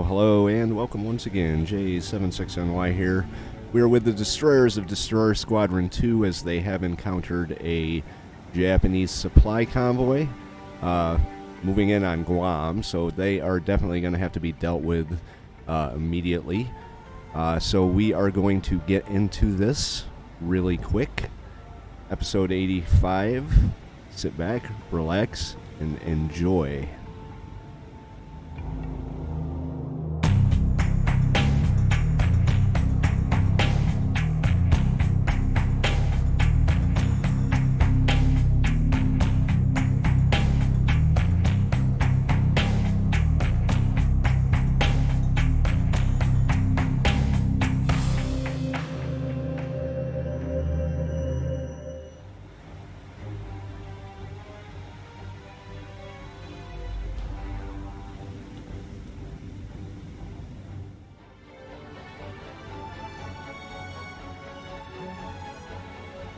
Hello, and welcome once again. J76NY here. We are with the destroyers of Destroyer Squadron 2 as they have encountered a Japanese supply convoy moving in on Guam, so they are definitely going to have to be dealt with immediately. So we are going to get into this really quick. Episode 85. Sit back, relax, and enjoy.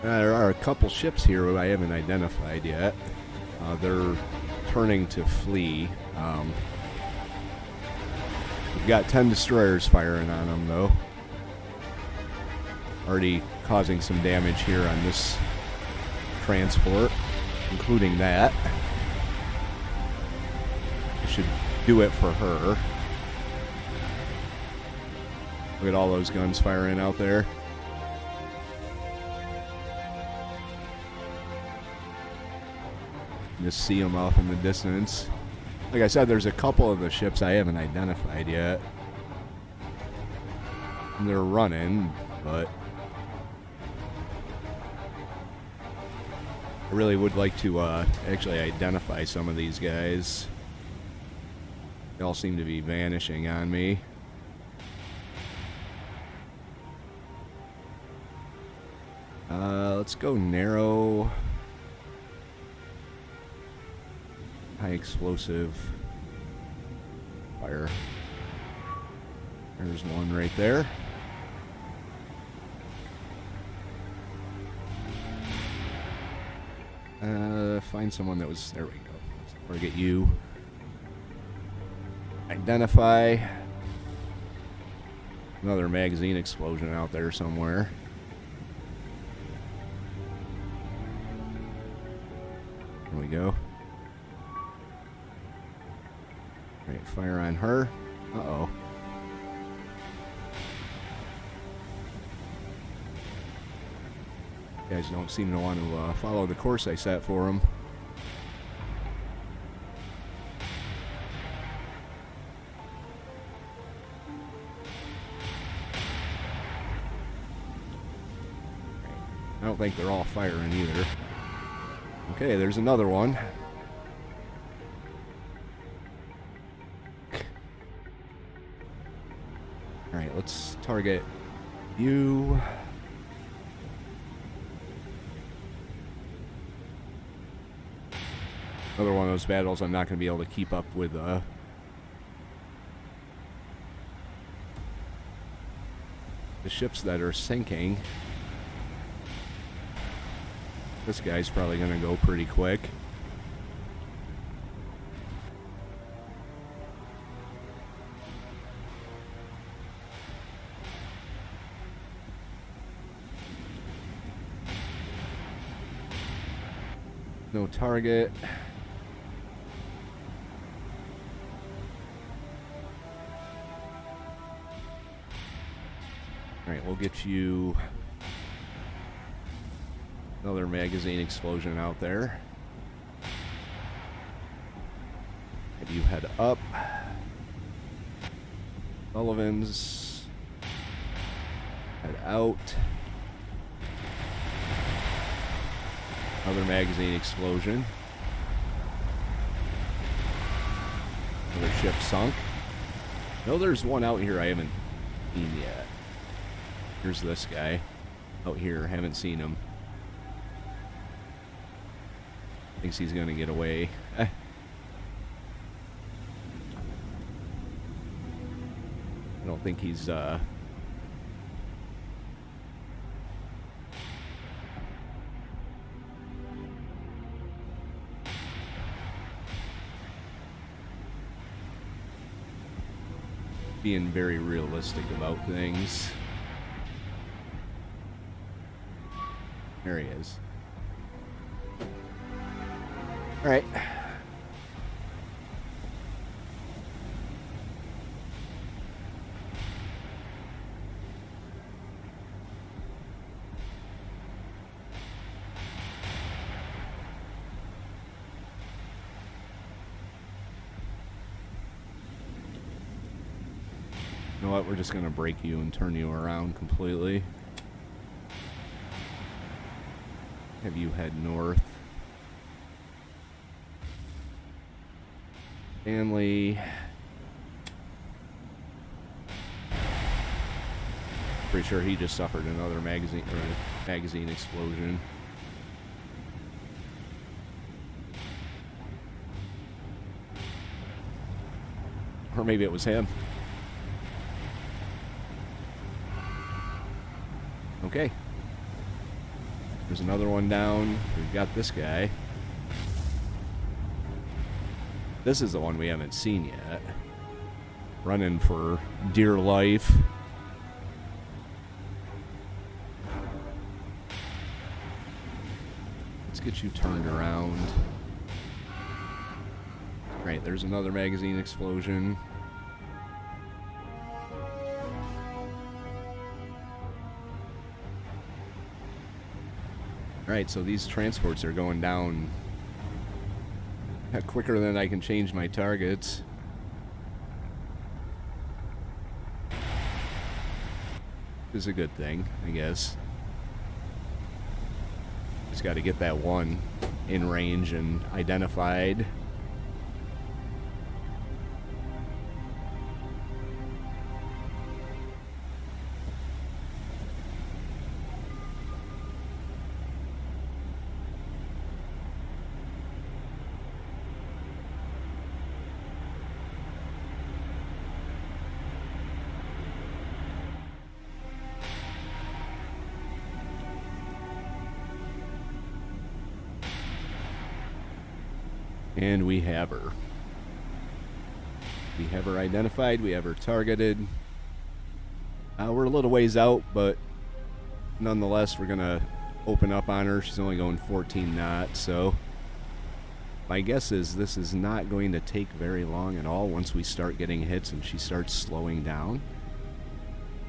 There are a couple ships here that I haven't identified yet. They're turning to flee. We've got 10 destroyers firing on them, though. Already causing some damage here on this transport, including that. I should do it for her. Look at all those guns firing out there. Just see them off in the distance. Like I said, there's a couple of the ships I haven't identified yet. And they're running, but I really would like to actually identify some of these guys. They all seem to be vanishing on me. Let's go narrow. High explosive fire. There's one right there. Find someone that was... There we go. Target you. Identify. Another magazine explosion out there somewhere. There we go. Right, fire on her. Uh-oh. Guys don't seem to want to follow the course I set for them. I don't think they're all firing either. Okay, there's another one. Alright, let's target you. Another one of those battles I'm not going to be able to keep up with the ships that are sinking. This guy's probably going to go pretty quick. No target. Alright, we'll get you another magazine explosion out there. And you head up. Sullivan's head out. Another magazine explosion. Another ship sunk. No, there's one out here I haven't seen yet. Here's this guy out here. Haven't seen him. Thinks he's going to get away. I don't think he's being very realistic about things. There he is. All right. You know what? We're just going to break you and turn you around completely. Have you head north. Stanley. Pretty sure he just suffered another magazine explosion. Or maybe it was him. Okay. There's another one down. We've got this guy. This is the one we haven't seen yet. Running for dear life. Let's get you turned around. Right, there's another magazine explosion. Right, so these transports are going down quicker than I can change my targets. Is a good thing, I guess. Just got to get that one in range and identified. And we have her. We have her identified. We have her targeted. We're a little ways out, but nonetheless, we're going to open up on her. She's only going 14 knots, so my guess is this is not going to take very long at all once we start getting hits and she starts slowing down.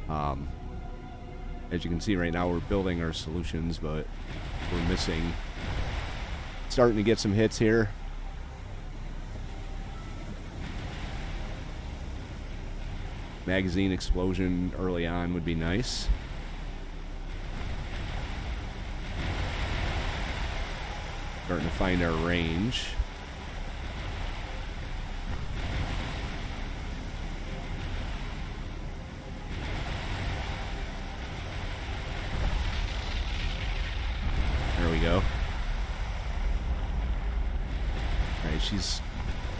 As you can see right now, we're building our solutions, but we're missing. Starting to get some hits here. Magazine explosion early on would be nice. Starting to find our range. There we go. Alright, she's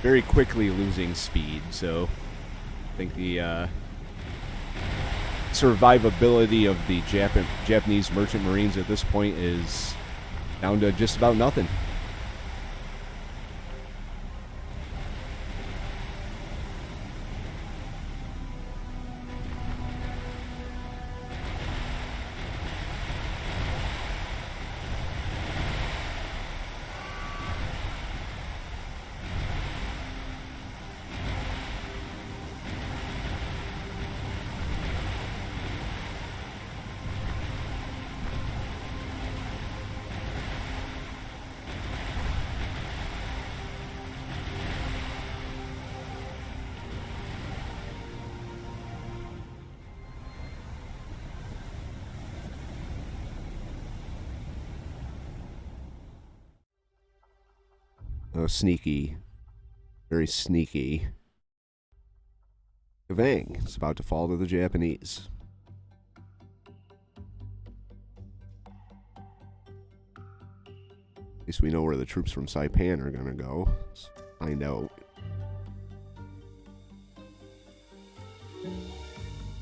very quickly losing speed, so I think the survivability of the Japanese merchant marines at this point is down to just about nothing. Oh, sneaky. Very sneaky. Kavang is about to fall to the Japanese. At least we know where the troops from Saipan are going to go. Let's find out.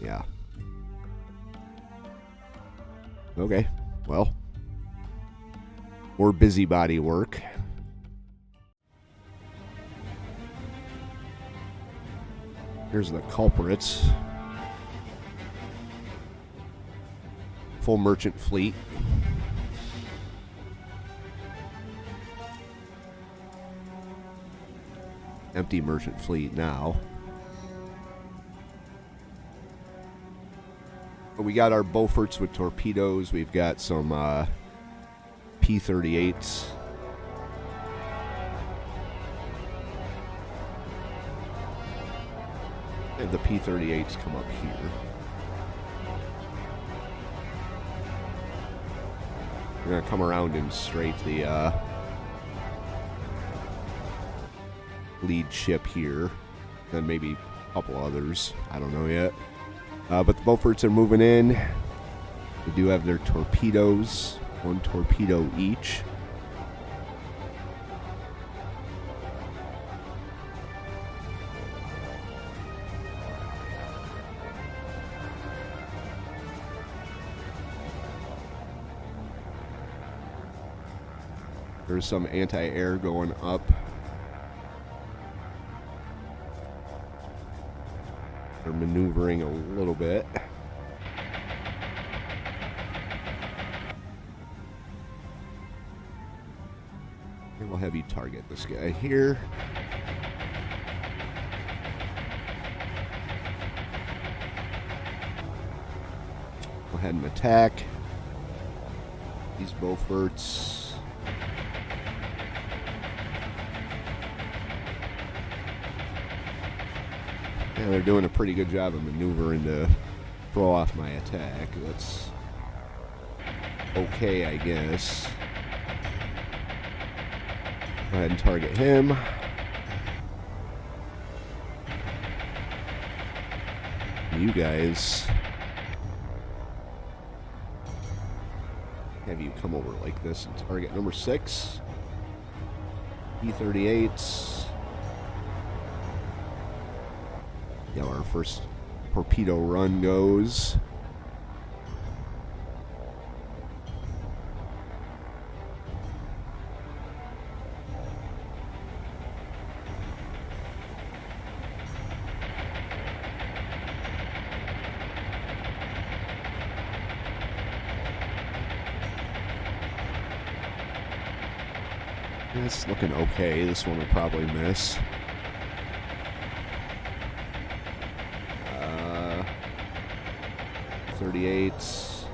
Yeah. Okay. Well. More busybody work. Here's the culprits. Full merchant fleet. Empty merchant fleet now. We got our Beauforts with torpedoes. We've got some P-38s. And the P-38s come up here. We're going to come around and strafe the lead ship here. Then maybe a couple others. I don't know yet. But the Beauforts are moving in. They do have their torpedoes. One torpedo each. There's some anti-air going up. They're maneuvering a little bit. And we'll have you target this guy here. Go ahead and attack these Beauforts. Yeah, they're doing a pretty good job of maneuvering to throw off my attack. That's okay, I guess. Go ahead and target him. You guys, have you come over like this and target number 6. P-38s. Yeah, our first torpedo run goes. It's looking okay. This one will probably miss. 38s.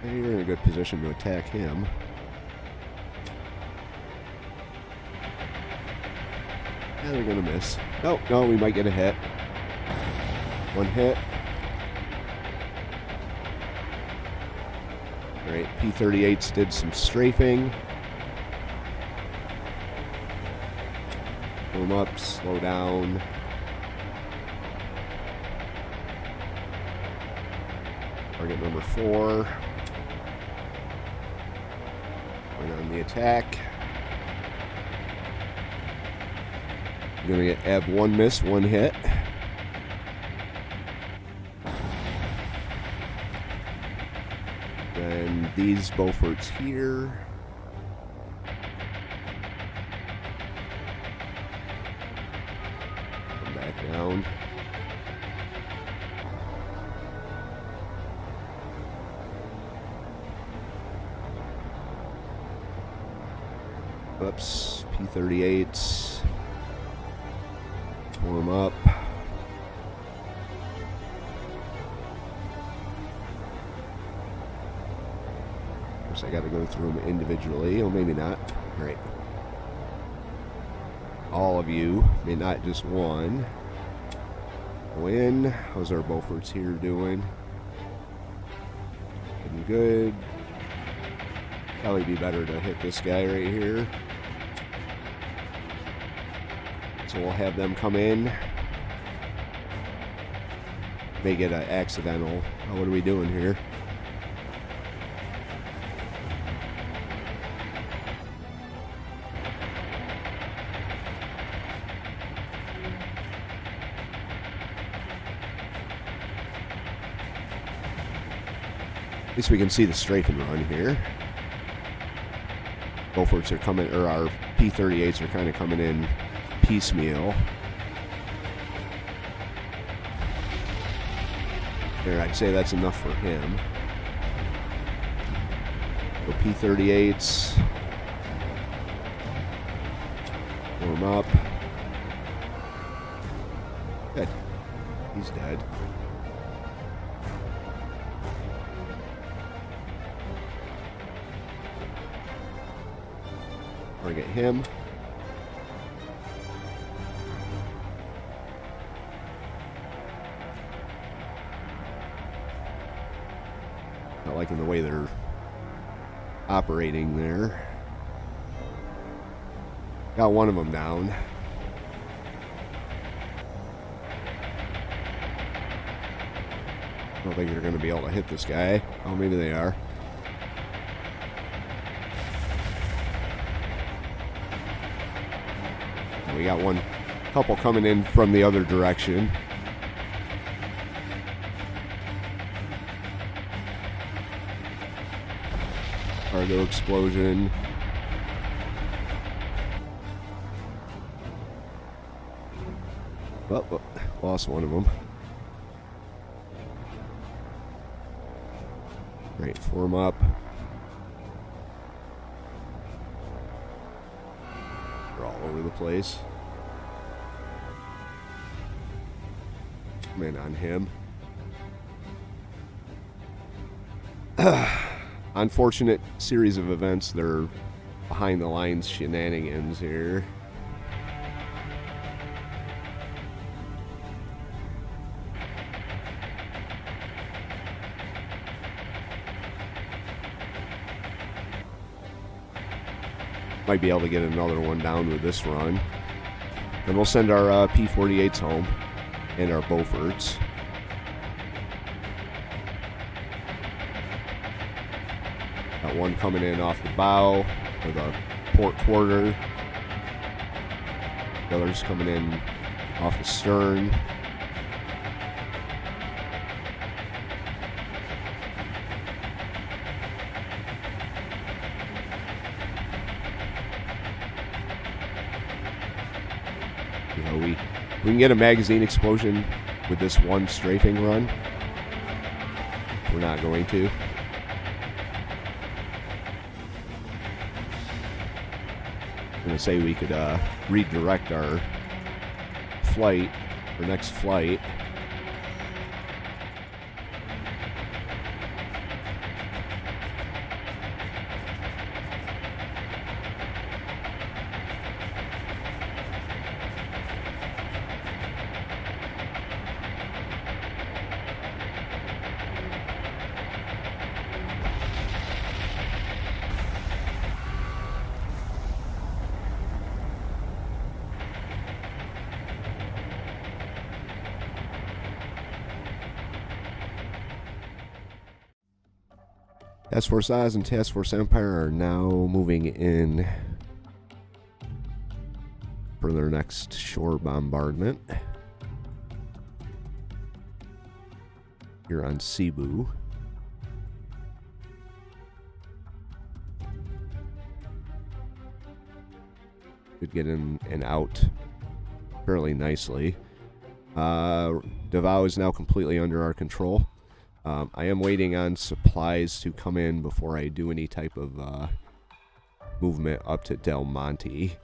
And you're in a good position to attack him. Yeah, they're gonna miss. Oh, no, we might get a hit. One hit. Alright, P-38s did some strafing. Pull them up, slow down. Target number 4. Going on the attack. You're gonna get Eb 1 miss, 1 hit. Then these Beauforts here. Come back down. Oops, P-38s. Pull them up. Of course, I got to go through them individually. Oh, maybe not. All right. All of you, maybe not just one. Go in. How's our Beauforts here doing? Looking good. Probably be better to hit this guy right here. So we'll have them come in. They get an accidental. Oh, what are we doing here? At least we can see the strafing run here. Beauforts are coming, or our P-38s are kind of coming in piecemeal. There, I'd say that's enough for him. So P-38s. Warm up. Good. He's dead. Target him. Not liking the way they're operating there. Got one of them down. I don't think they're going to be able to hit this guy. Oh, maybe they are. We got one couple coming in from the other direction. Cargo explosion. Oh, lost one of them. Great, form up. They're all over the place. Come in on him. Unfortunate series of events. They're behind the lines shenanigans here. Might be able to get another one down with this run. And we'll send our P-48s home and our Beauforts. Got one coming in off the bow or the port quarter. The other's coming in off the stern. You know, we can get a magazine explosion with this one strafing run. We're not going to. I'm going to say we could redirect our flight, our next flight. Task Force Oz and Task Force Empire are now moving in for their next shore bombardment here on Cebu. Could get in and out fairly nicely. Davao is now completely under our control. I am waiting on supplies to come in before I do any type of movement up to Del Monte.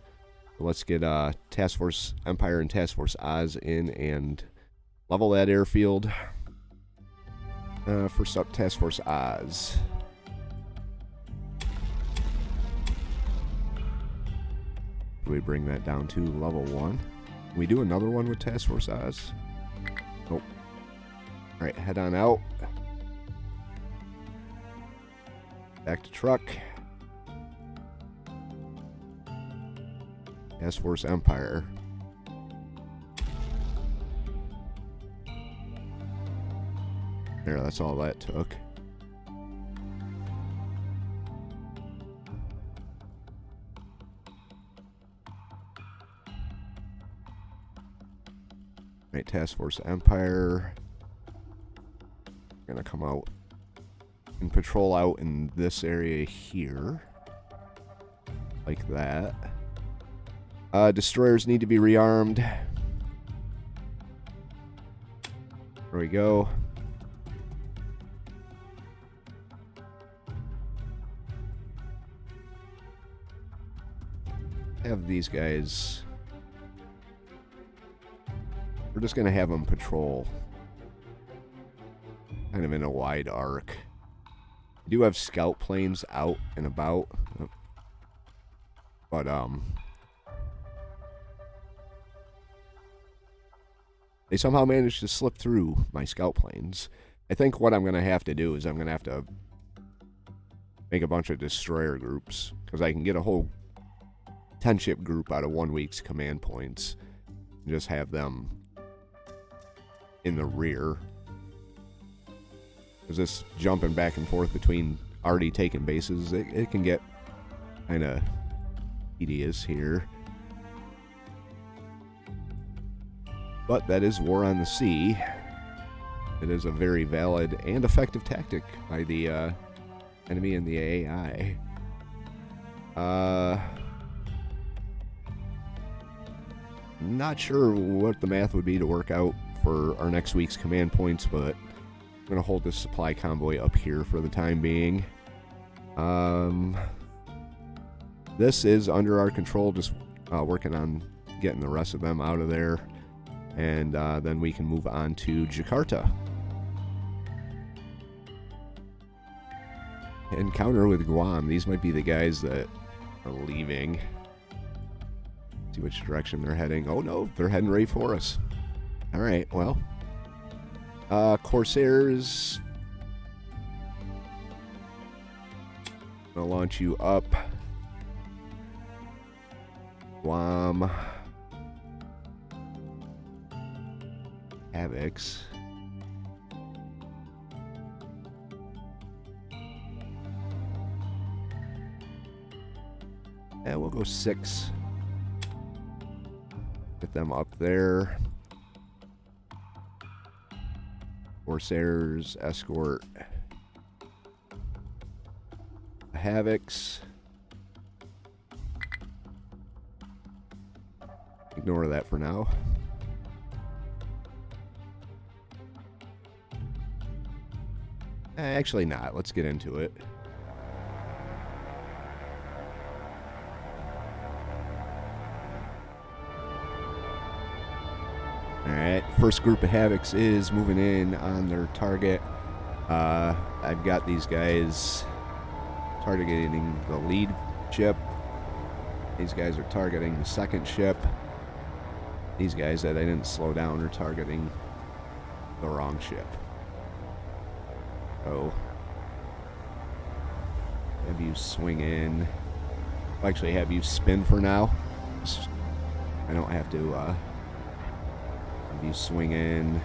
So let's get Task Force Empire and Task Force Oz in and level that airfield. First up, Task Force Oz. Do we bring that down to level 1? Can we do another one with Task Force Oz? Nope. Alright, head on out. Back to truck. Task Force Empire. There, that's all that took. Right, Task Force Empire. Gonna come out and patrol out in this area here. Like that. Destroyers need to be rearmed. There we go. Have these guys. We're just going to have them patrol kind of in a wide arc. We do have scout planes out and about, but they somehow managed to slip through my scout planes. I think what I'm going to have to do is I'm going to have to make a bunch of destroyer groups, because I can get a whole 10-ship group out of 1 week's command points and just have them in the rear. Because this jumping back and forth between already taken bases, it can get kind of tedious here. But that is war on the sea. It is a very valid and effective tactic by the enemy and the AI. Not sure what the math would be to work out for our next week's command points, but I'm going to hold this supply convoy up here for the time being. This is under our control, just working on getting the rest of them out of there, and then we can move on to Jakarta. Encounter with Guam. These might be the guys that are leaving. See which direction they're heading. Oh no, they're heading right for us. Alright, well. Corsairs. I'll launch you up. Guam. Havocs. Yeah, we'll go 6. Get them up there. Corsairs, escort. Havocs. Ignore that for now. Actually not. Let's get into it. Alright, first group of Havocs is moving in on their target. I've got these guys targeting the lead ship. These guys are targeting the second ship. These guys that I didn't slow down are targeting the wrong ship. So, have you swing in. I'll actually have you spin for now. I don't have to, have you swing in.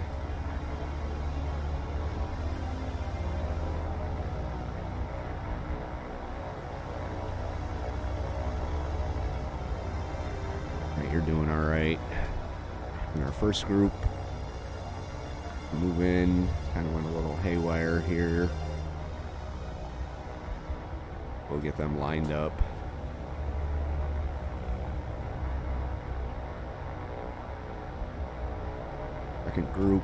Alright, you're doing alright. In our first group, move in, kind of went a little haywire here. We'll get them lined up. Second group.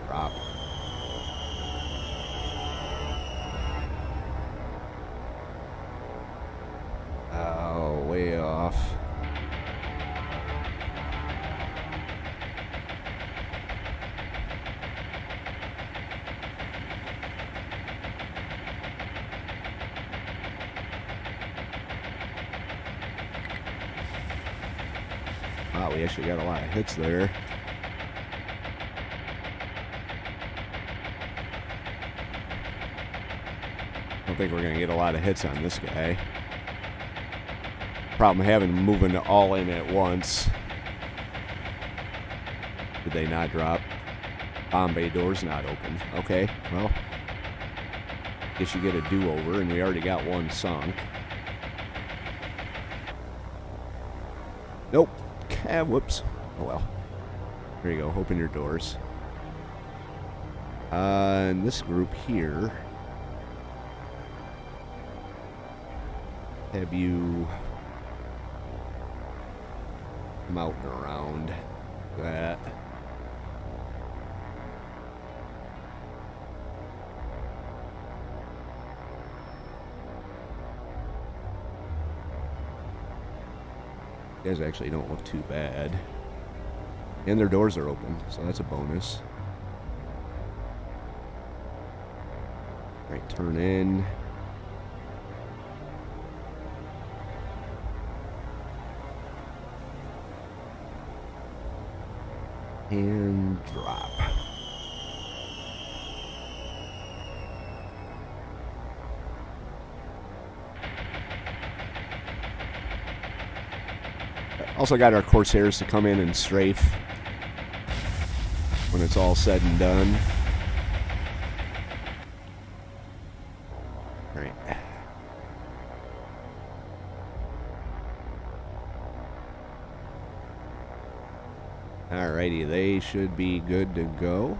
Drop. Oh, way off. Wow, we actually got a lot of hits there. I don't think we're going to get a lot of hits on this guy. Problem having moving all in at once. Did they not drop? Bomb bay door's not open. Okay, well, guess you get a do-over, and we already got one sunk. Nope. Whoops. Oh well. There you go. Open your doors. And this group here. have you come out and around that. You guys actually don't look too bad. And their doors are open, so that's a bonus. Alright, turn in. And drop. Also got our Corsairs to come in and strafe when it's all said and done. Right. Alrighty, they should be good to go.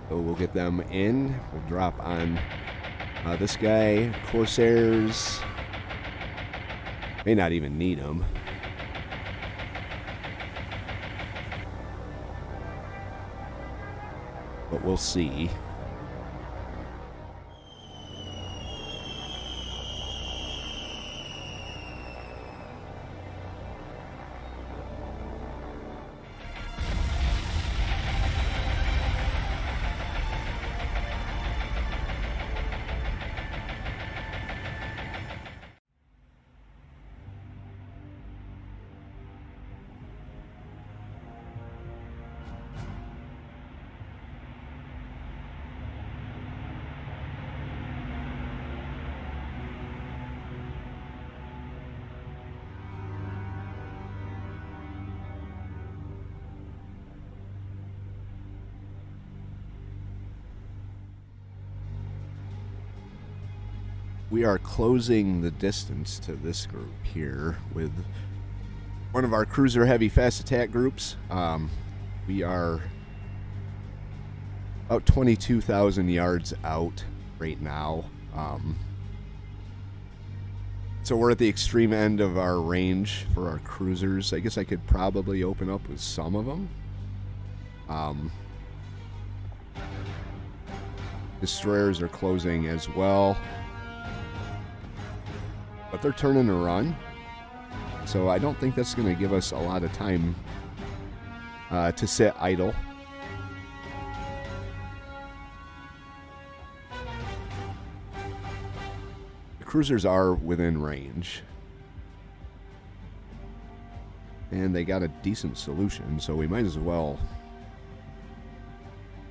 So we'll get them in. We'll drop on this guy. Corsairs may not even need them. But we'll see. We are closing the distance to this group here with one of our cruiser heavy fast attack groups. We are about 22,000 yards out right now. So we're at the extreme end of our range for our cruisers. I guess I could probably open up with some of them. Destroyers are closing as well. But they're turning to run, so I don't think that's going to give us a lot of time to sit idle. The cruisers are within range, and they got a decent solution, so we might as well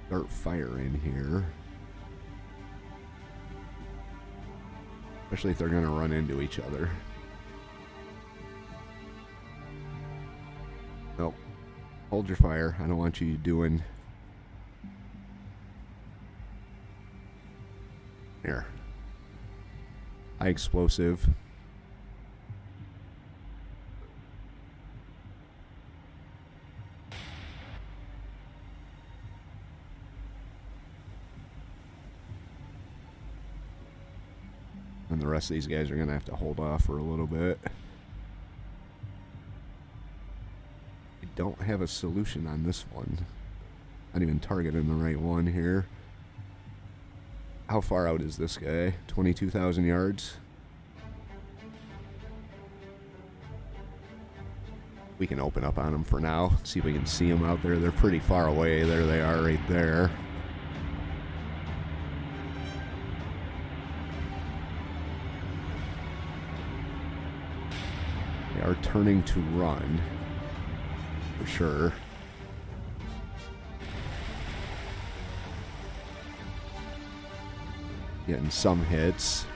start firing here. Especially if they're going to run into each other. Nope. Hold your fire. I don't want you doing... Here. High explosive. And the rest of these guys are going to have to hold off for a little bit. I don't have a solution on this one. Not even targeting the right one here. How far out is this guy? 22,000 yards? We can open up on them for now. See if we can see them out there. They're pretty far away. There they are right there. Are turning to run for sure. Getting some hits.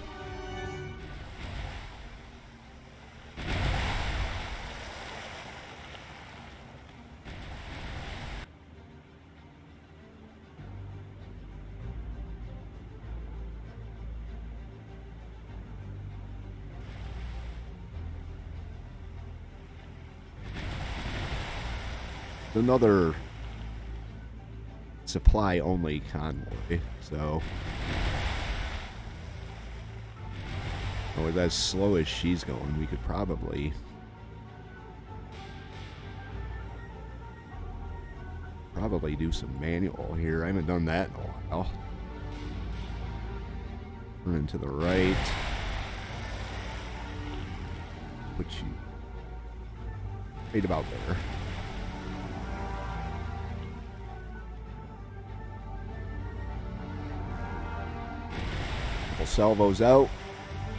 Another supply-only convoy, so... With as slow as she's going, we could probably... do some manual here. I haven't done that in a while. Turn to the right. Put you right about there. Couple salvos out.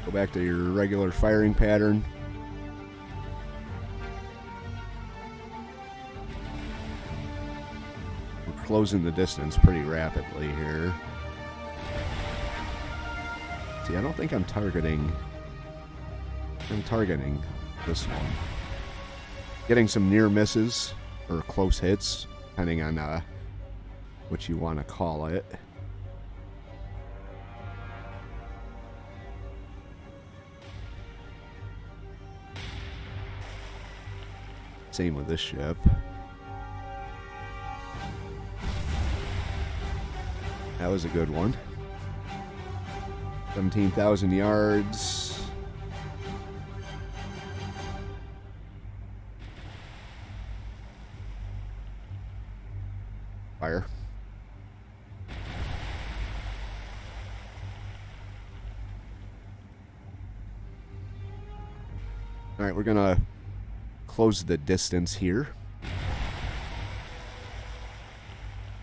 Go back to your regular firing pattern. We're closing the distance pretty rapidly here. See, I don't think I'm targeting this one. Getting some near misses or close hits, depending on what you want to call it. Same with this ship. That was a good one. 17,000 yards. Fire. All right, we're gonna close the distance here.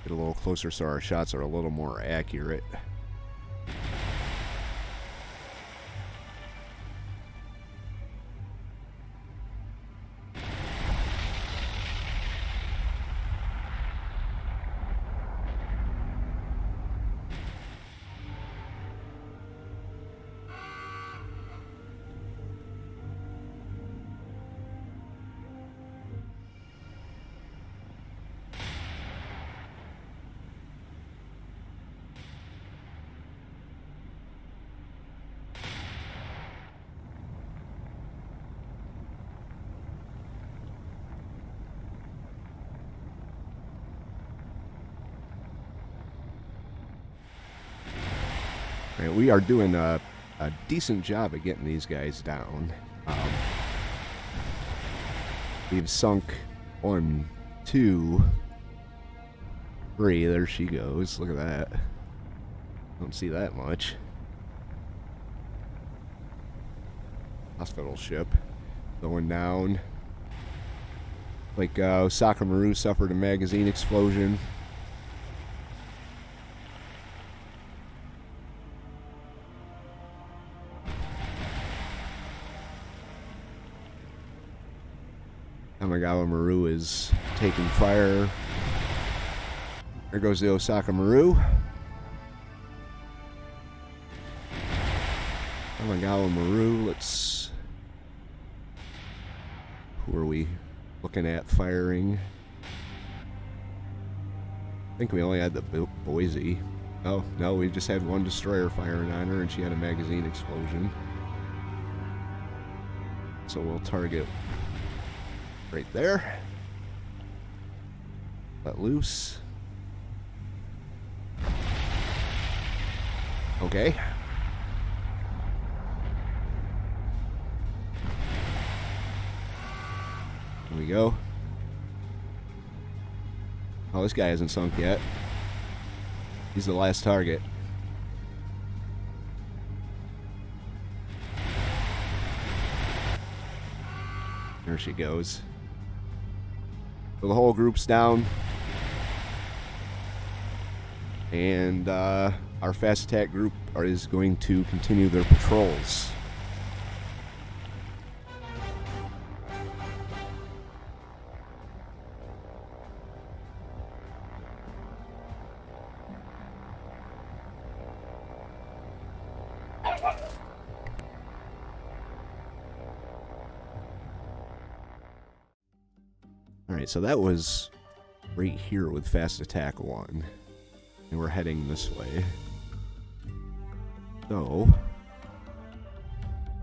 Get a little closer so our shots are a little more accurate. Right, we are doing a decent job of getting these guys down. We've sunk 1, 2, 3. There she goes. Look at that. Don't see that much. Hospital ship going down. Like Osaka Maru suffered a magazine explosion. Tamagawa Maru is taking fire. There goes the Osaka Maru. Tamagawa Maru, let's... Who are we looking at firing? I think we only had the Boise. Oh, no, we just had one destroyer firing on her and she had a magazine explosion. So we'll target right there. Let loose. Okay. Here we go. Oh, this guy hasn't sunk yet. He's the last target. There she goes. So the whole group's down. And our fast attack group is going to continue their patrols. Alright, so that was right here with Fast Attack 1. And we're heading this way. So,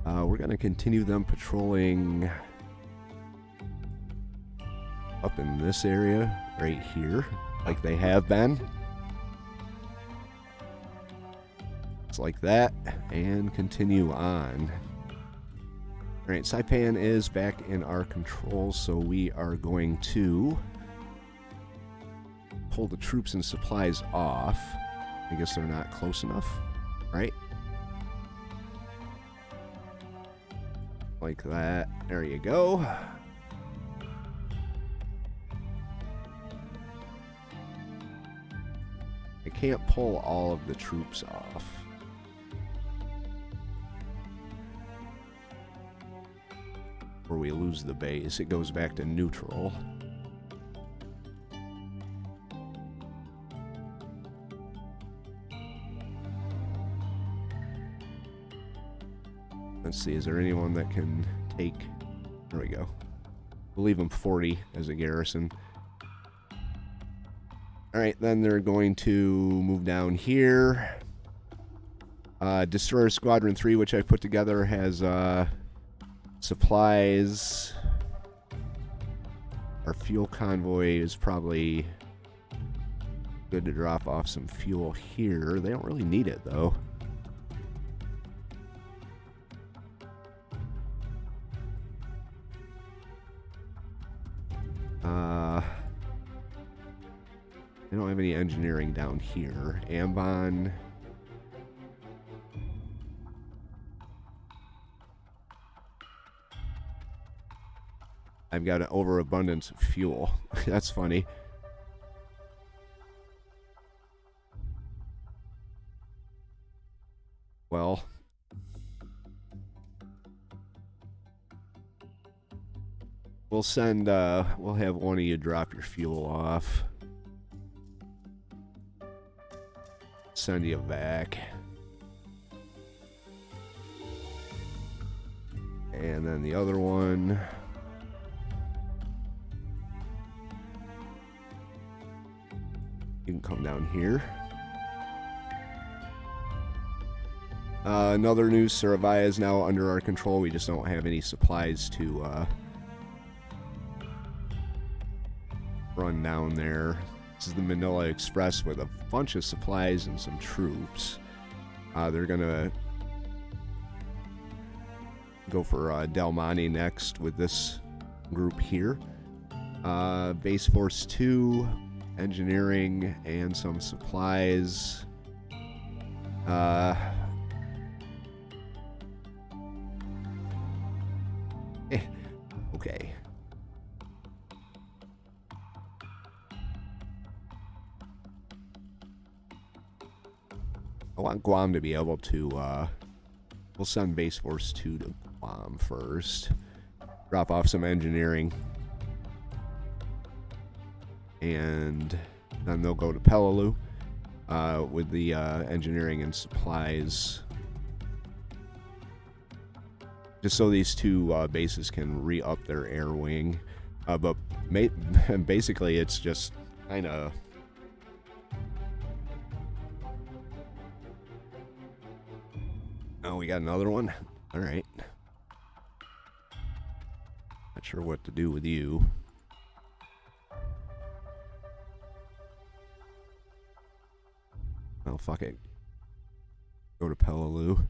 we're going to continue them patrolling up in this area, right here, like they have been. like that, and continue on. Alright, Saipan is back in our control, so we are going to pull the troops and supplies off. I guess they're not close enough, right? Like that. There you go. I can't pull all of the troops off. Or we lose the base. It goes back to neutral. Let's see, is there anyone that can take... There we go. We'll leave them 40 as a garrison. Alright, then they're going to move down here. Destroyer Squadron 3, which I put together, has supplies. Our fuel convoy is probably good to drop off some fuel here. They don't really need it, though. I don't have any engineering down here. Ambon. I've got an overabundance of fuel. That's funny. Well, we'll send, we'll have one of you drop your fuel off. Send you back. And then the other one. You can come down here. Another news, Saravaya is now under our control. We just don't have any supplies to run down there. This is the Manila Express with a bunch of supplies and some troops. They're gonna go for Del Monte next with this group here. Base Force 2, engineering, and some supplies. Okay. I want Guam to be able to, we'll send Base Force 2 to Guam first. Drop off some engineering. And then they'll go to Peleliu with the engineering and supplies. Just so these two bases can re-up their air wing. But basically it's just kind of... Oh, we got another one? Alright. Not sure what to do with you. Oh, fuck it. Go to Peleliu.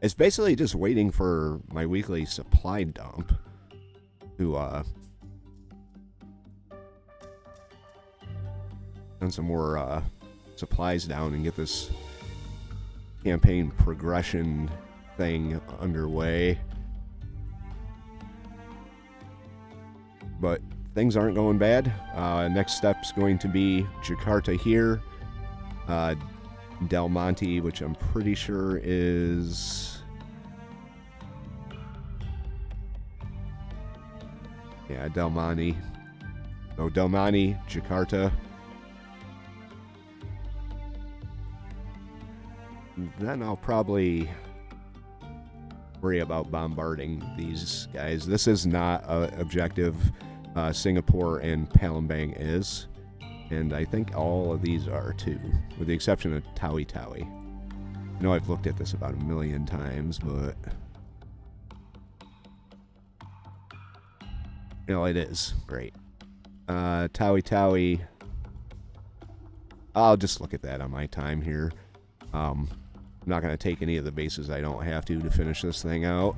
It's basically just waiting for my weekly supply dump to, send some more, supplies down and get this campaign progression thing underway. But things aren't going bad. Next step's going to be Jakarta here. Del Monte, which I'm pretty sure is... Yeah, Del Monte. So Del Monte, Jakarta. Then I'll probably worry about bombarding these guys. This is not an objective. Singapore and Palembang is. And I think all of these are too, with the exception of Tawi Tawi. I know I've looked at this about 1,000,000 times, but... You know, it is. Great. Tawi Tawi... I'll just look at that on my time here. I'm not going to take any of the bases I don't have to finish this thing out.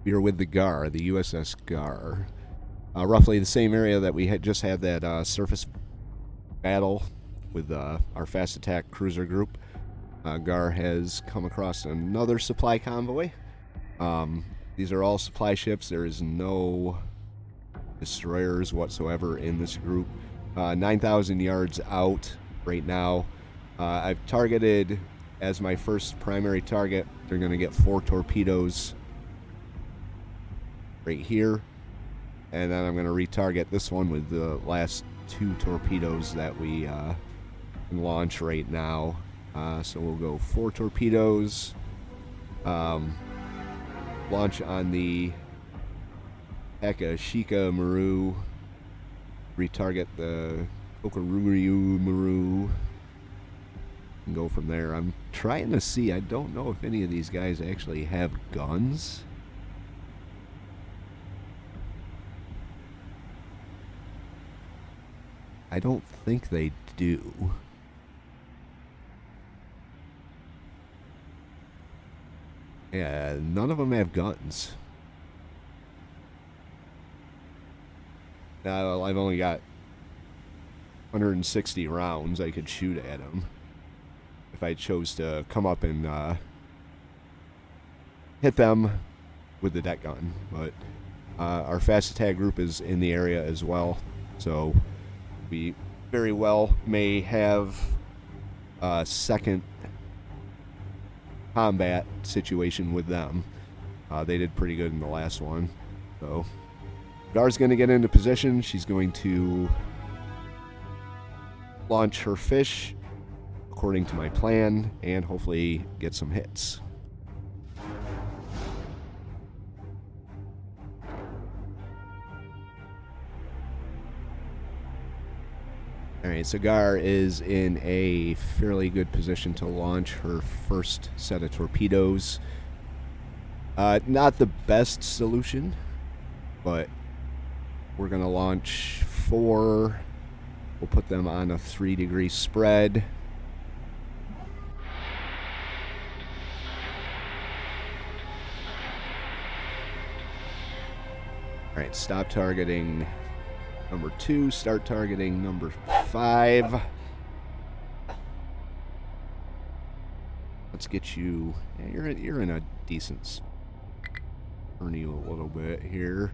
We are with the Gar, the USS Gar. Roughly the same area that we had just had that surface battle with our fast attack cruiser group. Gar has come across another supply convoy. These are all supply ships. There is no destroyers whatsoever in this group. 9,000 yards out right now. I've targeted as my first primary target. They're going to get 4 torpedoes right here, and then I'm going to retarget this one with the last 2 torpedoes that we can launch right now. So we'll go 4 torpedoes, launch on the Akashika Maru, retarget the Kokuryu Maru, and go from there. I'm trying to see, I don't know if any of these guys actually have guns. I don't think they do. Yeah, none of them have guns. Now, I've only got 160 rounds I could shoot at them if I chose to come up and hit them with the deck gun. But our fast attack group is in the area as well, so we very well may have a second combat situation with them. They did pretty good in the last one. So Gar's going to get into position. She's going to launch her fish according to my plan and hopefully get some hits. Alright, so Gar is in a fairly good position to launch her first set of torpedoes. Not the best solution, but we're going to launch 4. We'll put them on a 3-degree spread. Alright, stop targeting number 2, start targeting number 5. Let's get you. Yeah, you're in a decent. Turn you a little bit here.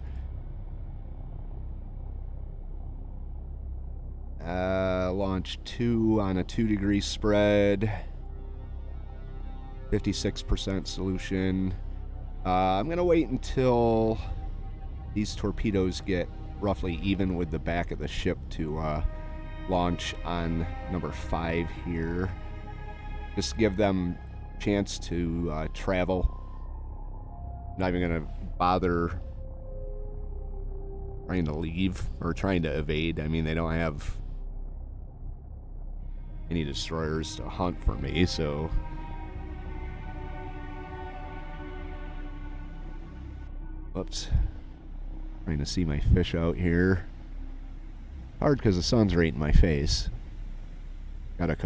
Launch 2 on a 2-degree spread. 56% solution. I'm gonna wait until these torpedoes get roughly even with the back of the ship to launch on number 5 here. Just give them a chance to travel. I'm not even gonna bother trying to leave or trying to evade. I mean, they don't have any destroyers to hunt for me, so whoops. Trying to see my fish out here. Hard because the sun's right in my face. Got a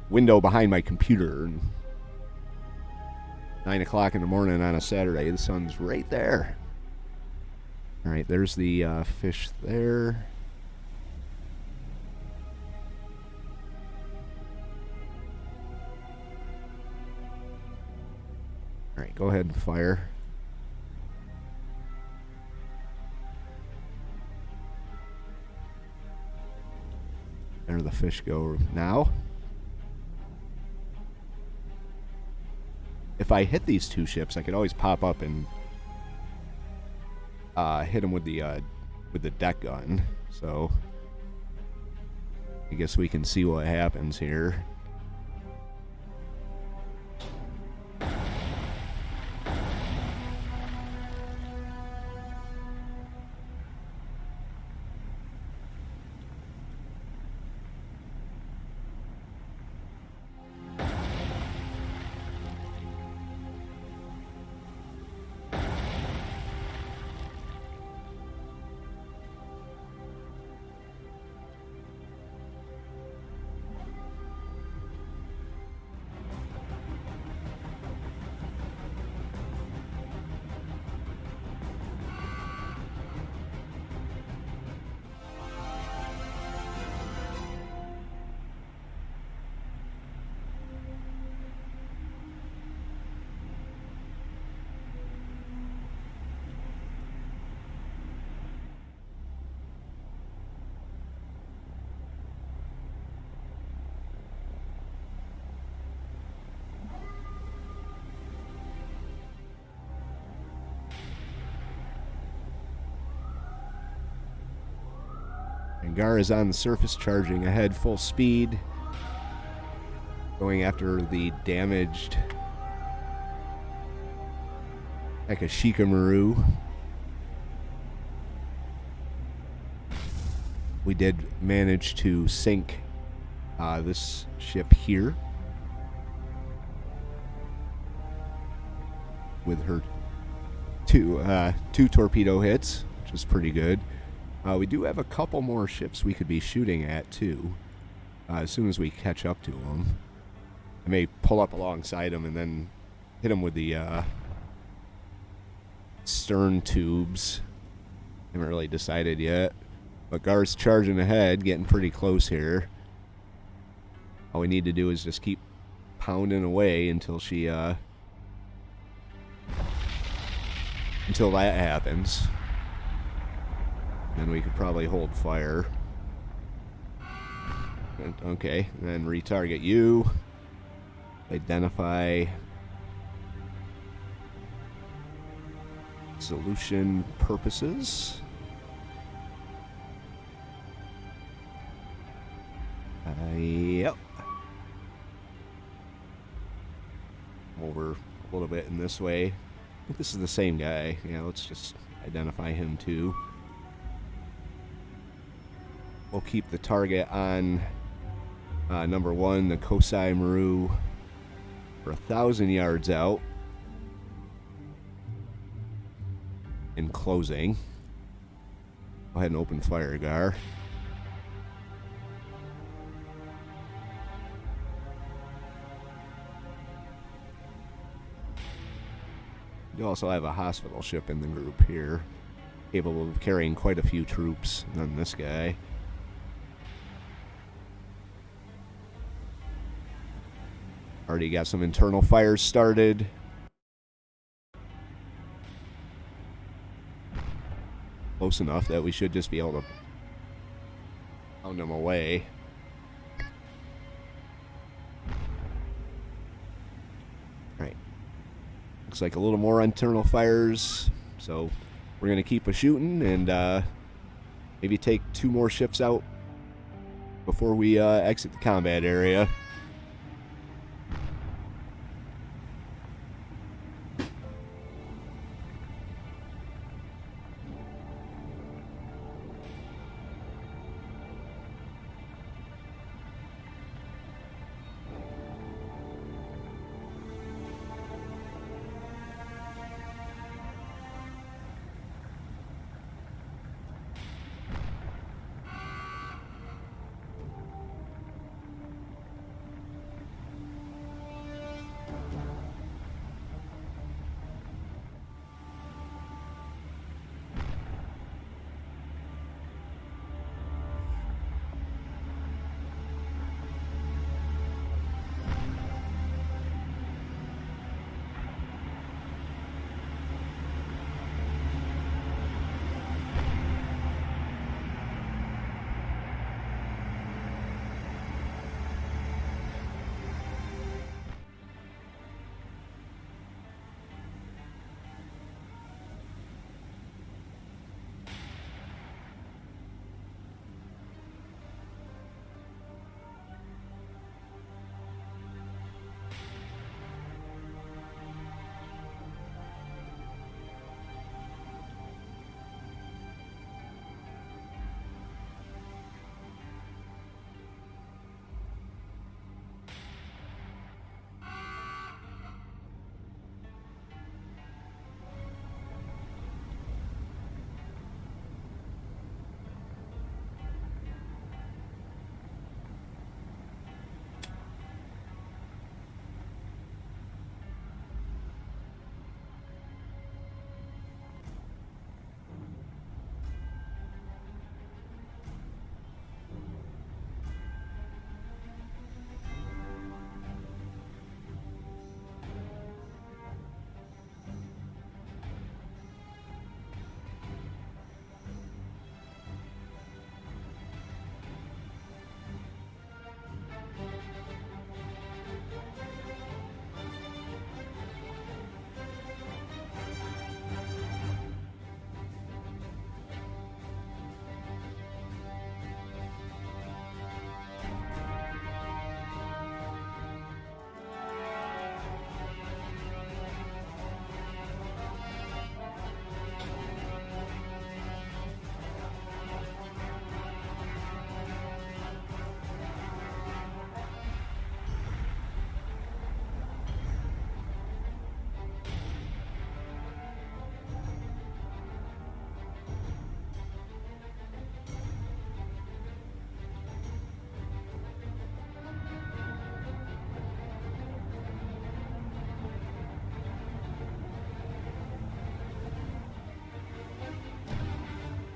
window behind my computer. And 9 o'clock in the morning on a Saturday. The sun's right there. Alright, there's the fish there. Alright, go ahead and fire. There the fish go now. If I hit these 2 ships, I could always pop up and hit him with the deck gun. So I guess we can see what happens here. And Gar is on the surface, charging ahead full speed, going after the damaged Akashika Maru. We did manage to sink this ship here with her two torpedo hits, which is pretty good. We do have a couple more ships we could be shooting at, too, as soon as we catch up to them. I may pull up alongside them and then hit them with the stern tubes. Haven't really decided yet. But Gar's charging ahead, getting pretty close here. All we need to do is just keep pounding away until she... until that happens. Then we could probably hold fire. Okay, and then retarget you. Identify solution purposes. Yep. Over a little bit in this way. I think this is the same guy. Yeah, let's just identify him too. We'll keep the target on number 1, the Kosai Maru, for 1,000 yards out. In closing. Go ahead and open fire, Gar. You also have a hospital ship in the group here, capable of carrying quite a few troops than this guy. Already got some internal fires started. Close enough that we should just be able to pound them away. Right. Looks like a little more internal fires, so we're going to keep a shooting and maybe take 2 more ships out before we exit the combat area.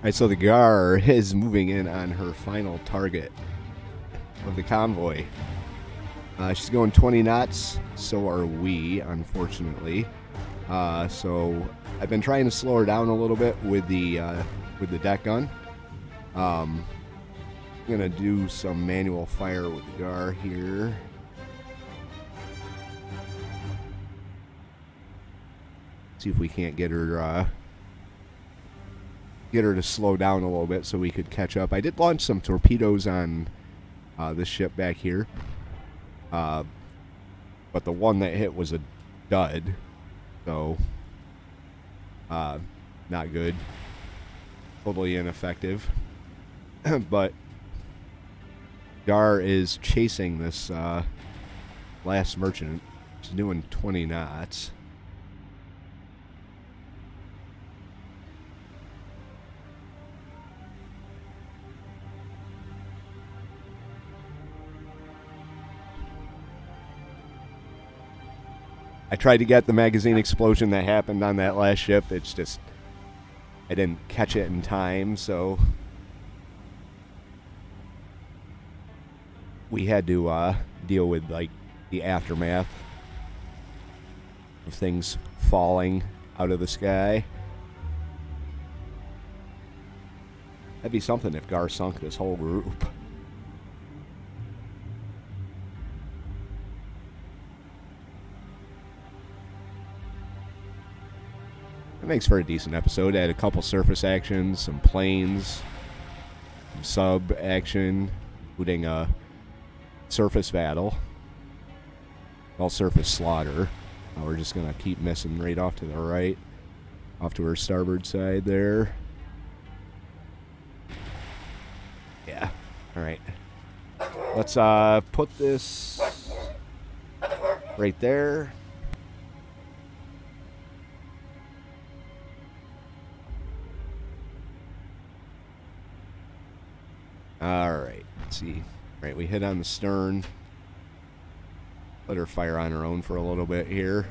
Alright, so the Gar is moving in on her final target of the convoy. She's going 20 knots, so are we, unfortunately. So I've been trying to slow her down a little bit with the deck gun. I'm gonna do some manual fire with the Gar here. See if we can't get her to slow down a little bit so we could catch up. I did launch some torpedoes on this ship back here, but the one that hit was a dud, so not good, totally ineffective. But Gar is chasing this last merchant. She's doing 20 knots. I tried to get the magazine explosion that happened on that last ship. It's just, I didn't catch it in time, so we had to deal with like the aftermath of things falling out of the sky. That'd be something if Gar sunk this whole group. Makes for a decent episode. I had a couple surface actions, some planes, some sub action, including a surface battle, all surface slaughter. We're just gonna keep missing right off to the right, off to our starboard side there. Yeah. All right. Let's put this right there. Alright, let's see. Alright, we hit on the stern. Let her fire on her own for a little bit here.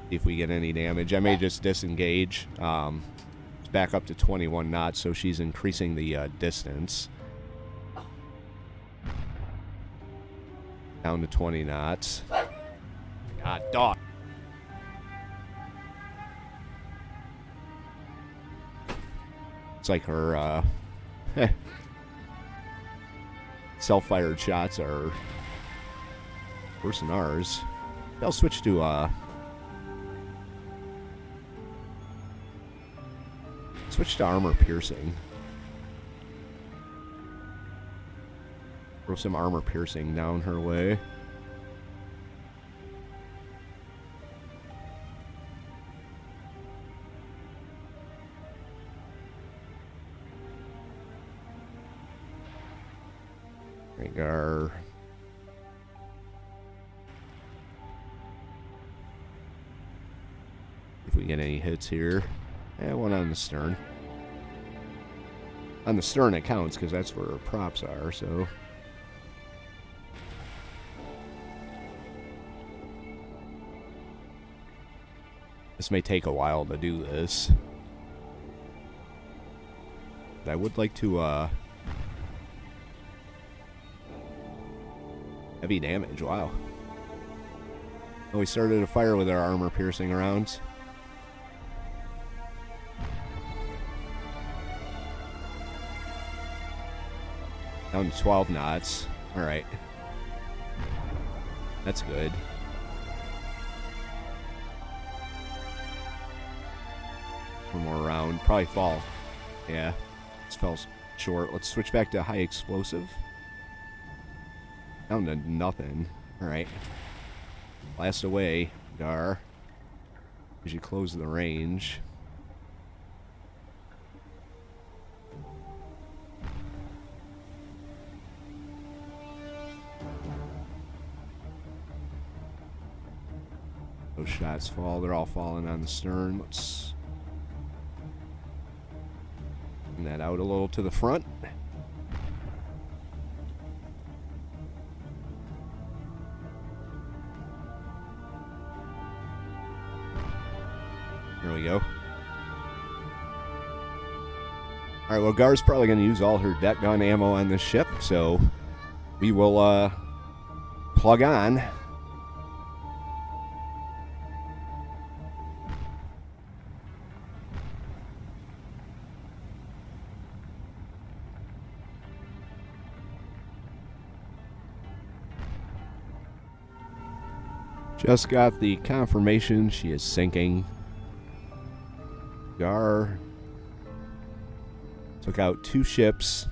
See if we get any damage. I may just disengage. It's back up to 21 knots, so she's increasing the distance. Down to 20 knots. God, dog. It's like her, self-fired shots are worse than ours. I'll switch to armor piercing. Throw some armor piercing down her way. Gar. If we get any hits here. Yeah, one on the stern. On the stern it counts because that's where our props are, so. This may take a while to do this. But I would like to, heavy damage, wow. Oh, we started a fire with our armor-piercing rounds. Down to 12 knots. Alright. That's good. One more round. Probably fall. Yeah. This fell short. Let's switch back to high explosive. Down to nothing. Alright. Blast away, Gar. As you close the range. Those shots fall. They're all falling on the stern. Let's bring that out a little to the front. There we go. Alright, well, Gar's probably going to use all her deck gun ammo on this ship, so we will plug on. Just got the confirmation she is sinking. Gar took out 2 ships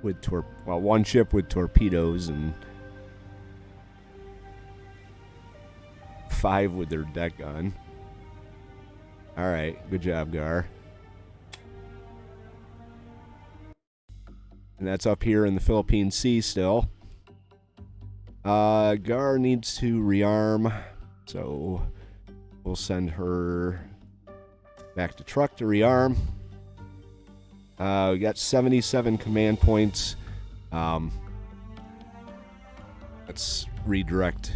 with one ship with torpedoes and 5 with their deck gun. Alright, good job, Gar. And that's up here in the Philippine Sea still. Gar needs to rearm, so we'll send her back to truck to rearm. We got 77 command points. Let's redirect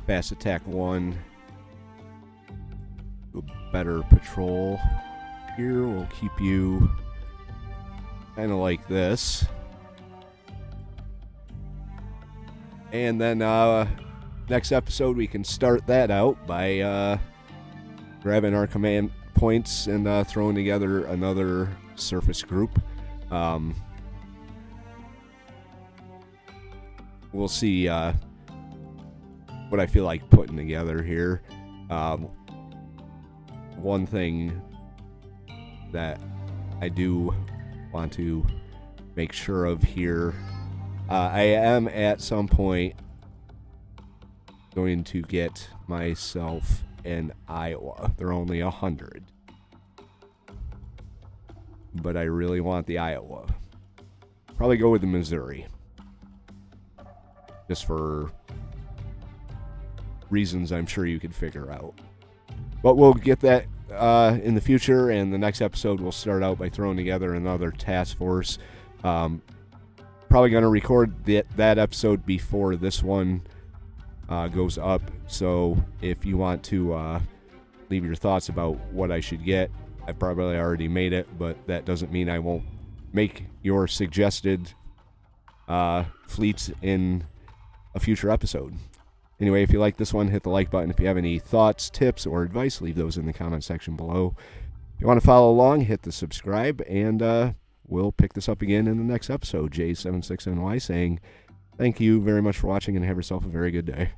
Fast Attack 1. Do a better patrol. Here we'll keep you kind of like this. And then next episode we can start that out by grabbing our command points and throwing together another surface group. We'll see what I feel like putting together here. One thing that I do want to make sure of here, I am at some point going to get myself an Iowa. They're only 100. But I really want the Iowa. Probably go with the Missouri. Just for reasons I'm sure you could figure out. But we'll get that in the future, and the next episode we'll start out by throwing together another task force. Probably going to record that episode before this one goes up. So if you want to leave your thoughts about what I should get, I probably already made it, but that doesn't mean I won't make your suggested fleets in a future episode. Anyway, if you like this one, hit the like button. If you have any thoughts, tips, or advice, leave those in the comment section below. If you want to follow along, hit the subscribe, and we'll pick this up again in the next episode. J76NY saying thank you very much for watching, and have yourself a very good day.